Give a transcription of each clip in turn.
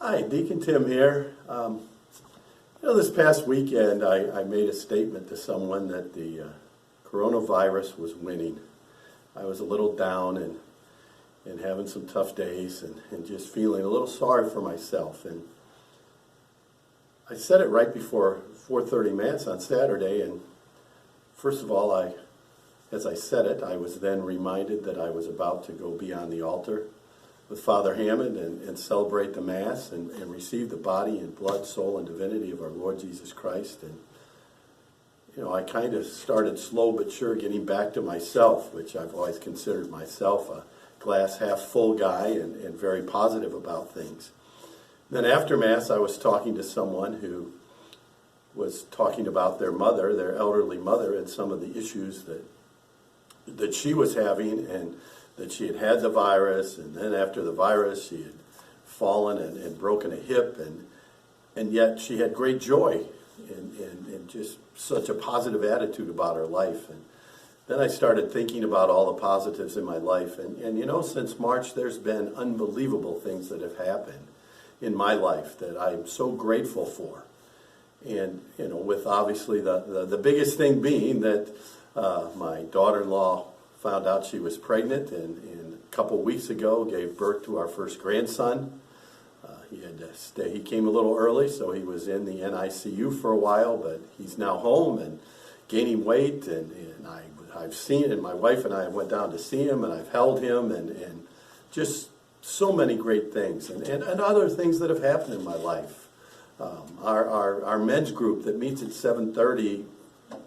Hi, Deacon Tim here. This past weekend I made a statement to someone that the coronavirus was winning. I was a little down and having some tough days and just feeling a little sorry for myself. And I said it right before 4:30 Mass on Saturday, and first of all, as I said it, I was then reminded that I was about to go beyond the altar with Father Hammond and celebrate the Mass and receive the body and blood, soul, and divinity of our Lord Jesus Christ. And, I kind of started slow but sure getting back to myself, which I've always considered myself a glass half full guy and very positive about things. Then after Mass, I was talking to someone who was talking about their mother, their elderly mother, and some of the issues that she was having, and that she had had the virus, and then after the virus she had fallen and broken a hip, and yet she had great joy and just such a positive attitude about her life. And then I started thinking about all the positives in my life, and since March there's been unbelievable things that have happened in my life that I'm so grateful for. And with obviously the biggest thing being that my daughter-in-law found out she was pregnant, and a couple weeks ago gave birth to our first grandson. He had to stay. He came a little early, so he was in the NICU for a while, but he's now home and gaining weight, and I've seen, and my wife and I went down to see him, and I've held him, and just so many great things, and other things that have happened in my life. Our men's group that meets at 7:30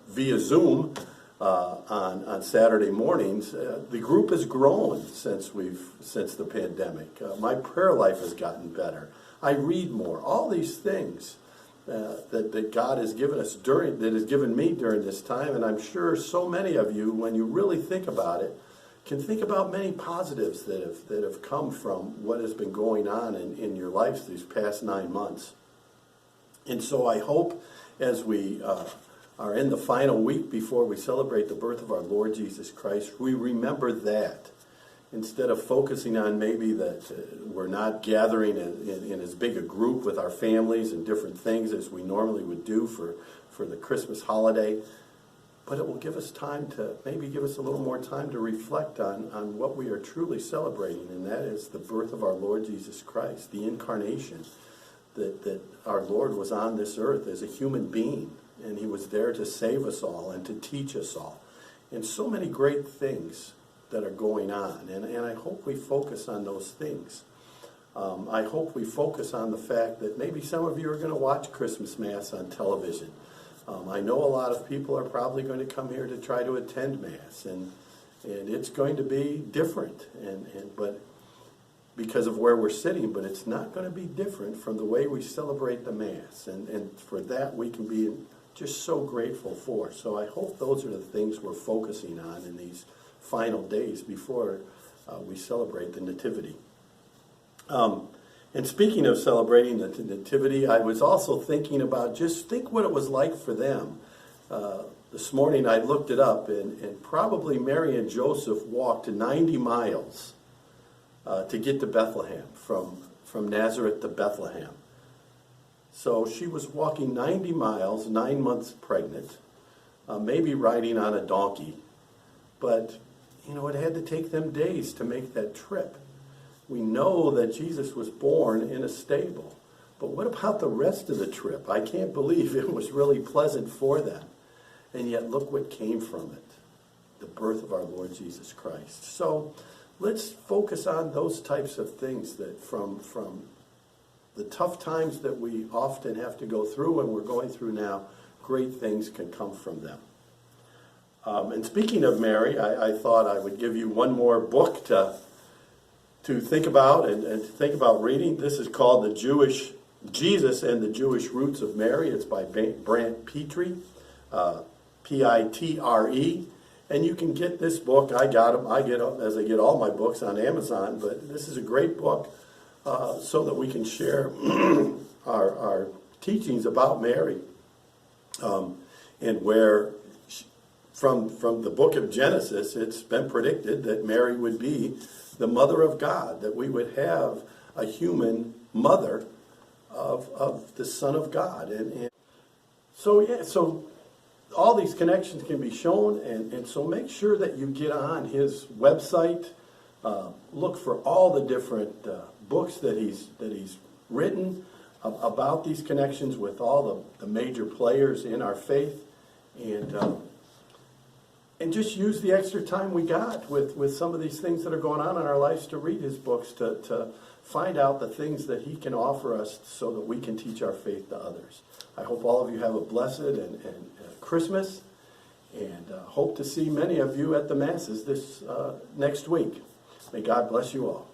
via Zoom on Saturday mornings, the group has grown since the pandemic. My prayer life has gotten better. I read more. All these things that God has given us that has given me during this time, and I'm sure so many of you, when you really think about it, can think about many positives that have come from what has been going on in your life these past 9 months. And so I hope as we are in the final week before we celebrate the birth of our Lord Jesus Christ, we remember that instead of focusing on maybe that we're not gathering in as big a group with our families and different things as we normally would do for the Christmas holiday. But it will give us time to, maybe give us a little more time to reflect on what we are truly celebrating, and that is the birth of our Lord Jesus Christ, the incarnation, that our Lord was on this earth as a human being, and he was there to save us all and to teach us all. And so many great things that are going on, and I hope we focus on those things. I hope we focus on the fact that maybe some of you are going to watch Christmas Mass on television. I know a lot of people are probably going to come here to try to attend Mass, and it's going to be different, but because of where we're sitting, but it's not going to be different from the way we celebrate the Mass, and for that we can be just so grateful for. So I hope those are the things we're focusing on in these final days before we celebrate the Nativity. And speaking of celebrating the Nativity, I was also thinking about, just think what it was like for them. This morning I looked it up, and probably Mary and Joseph walked 90 miles to get to Bethlehem, from Nazareth to Bethlehem. So she was walking 90 miles, 9 months pregnant, maybe riding on a donkey. But, it had to take them days to make that trip. We know that Jesus was born in a stable. But what about the rest of the trip? I can't believe it was really pleasant for them. And yet look what came from it, the birth of our Lord Jesus Christ. So let's focus on those types of things that from the tough times that we often have to go through and we're going through now, great things can come from them. And speaking of Mary, I thought I would give you one more book to think about and to think about reading. This is called Jesus and the Jewish Roots of Mary. It's by Brant Pitre, Pitre. And you can get this book. I got them. I get all my books on Amazon. But this is a great book so that we can share our teachings about Mary, and where from the book of Genesis, it's been predicted that Mary would be the mother of God, that we would have a human mother of the Son of God. And so all these connections can be shown, and so make sure that you get on his website. Look for all the different books that he's written about these connections with all the major players in our faith, and just use the extra time we got with some of these things that are going on in our lives to read his books, to find out the things that he can offer us so that we can teach our faith to others. I hope all of you have a blessed and Christmas, and hope to see many of you at the Masses this next week. May God bless you all.